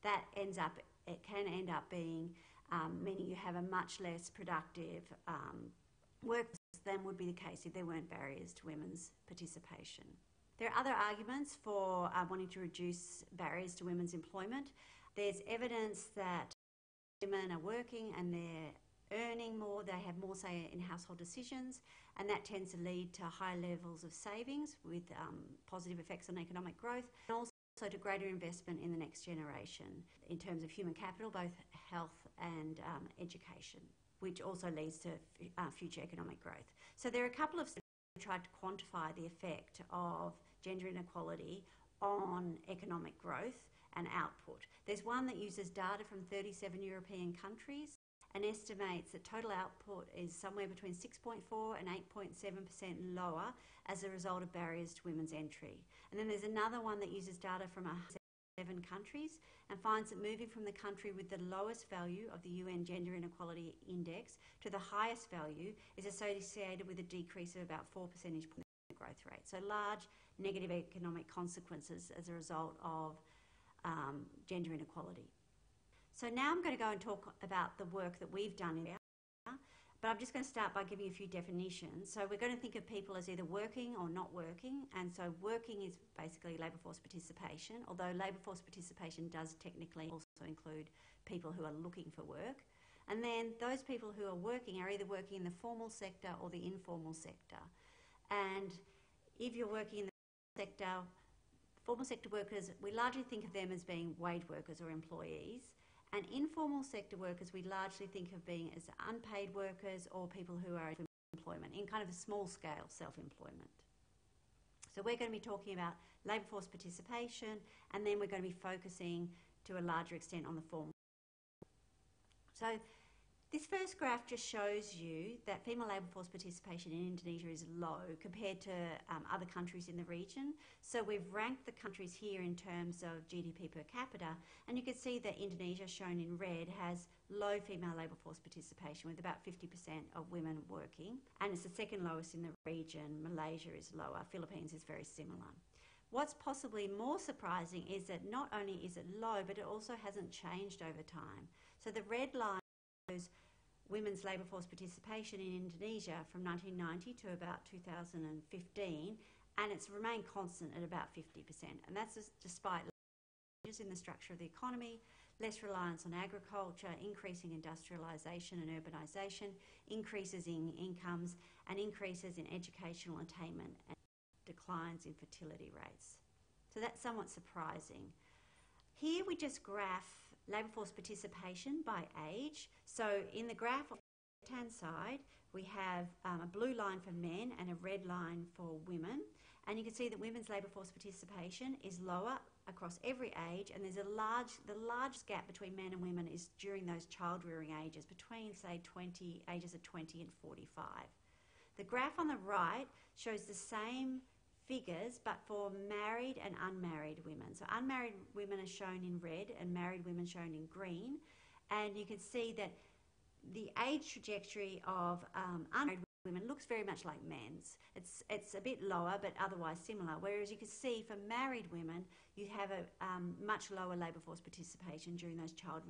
that it can end up being meaning you have a much less productive workforce than would be the case if there weren't barriers to women's participation. There are other arguments for wanting to reduce barriers to women's employment. There's evidence that women are working and they're earning more, they have more say in household decisions, and that tends to lead to high levels of savings with positive effects on economic growth, and also to greater investment in the next generation in terms of human capital, both health and education, which also leads to future economic growth. So there are a couple of studies that tried to quantify the effect of gender inequality on economic growth and output. There's one that uses data from 37 European countries and estimates that total output is somewhere between 6.4 and 8.7% lower as a result of barriers to women's entry. And then there's another one that uses data from 7 countries and finds that moving from the country with the lowest value of the UN Gender Inequality Index to the highest value is associated with a decrease of about 4 percentage points in the growth rate. So large negative economic consequences as a result of gender inequality. So now I'm going to go and talk about the work that we've done in but I'm just going to start by giving you a few definitions. So we're going to think of people as either working or not working, and so working is basically labour force participation, although labour force participation does technically also include people who are looking for work. And then those people who are working are either working in the formal sector or the informal sector. And if you're working in the sector, formal sector workers, we largely think of them as being wage workers or employees. And informal sector workers we largely think of being as unpaid workers or people who are in employment, in kind of a small scale self-employment. So we're going to be talking about labour force participation, and then we're going to be focusing to a larger extent on the formal. So this first graph just shows you that female labour force participation in Indonesia is low compared to other countries in the region. So we've ranked the countries here in terms of GDP per capita, and you can see that Indonesia, shown in red, has low female labour force participation with about 50% of women working, and it's the second lowest in the region. Malaysia is lower, Philippines is very similar. What's possibly more surprising is that not only is it low, but it also hasn't changed over time. So the red line women's labour force participation in Indonesia from 1990 to about 2015, and it's remained constant at about 50%. And that's despite changes in the structure of the economy, less reliance on agriculture, increasing industrialisation and urbanisation, increases in incomes, and increases in educational attainment and declines in fertility rates. So that's somewhat surprising. Here we just graph labour force participation by age. So in the graph on the left-hand side, we have a blue line for men and a red line for women. And you can see that women's labour force participation is lower across every age, and there's the largest gap between men and women is during those child-rearing ages, between, say, ages of 20 and 45. The graph on the right shows the same figures but for married and unmarried women. So unmarried women are shown in red and married women shown in green, and you can see that the age trajectory of unmarried women looks very much like men's. It's a bit lower but otherwise similar, whereas you can see for married women you have a much lower labour force participation during those child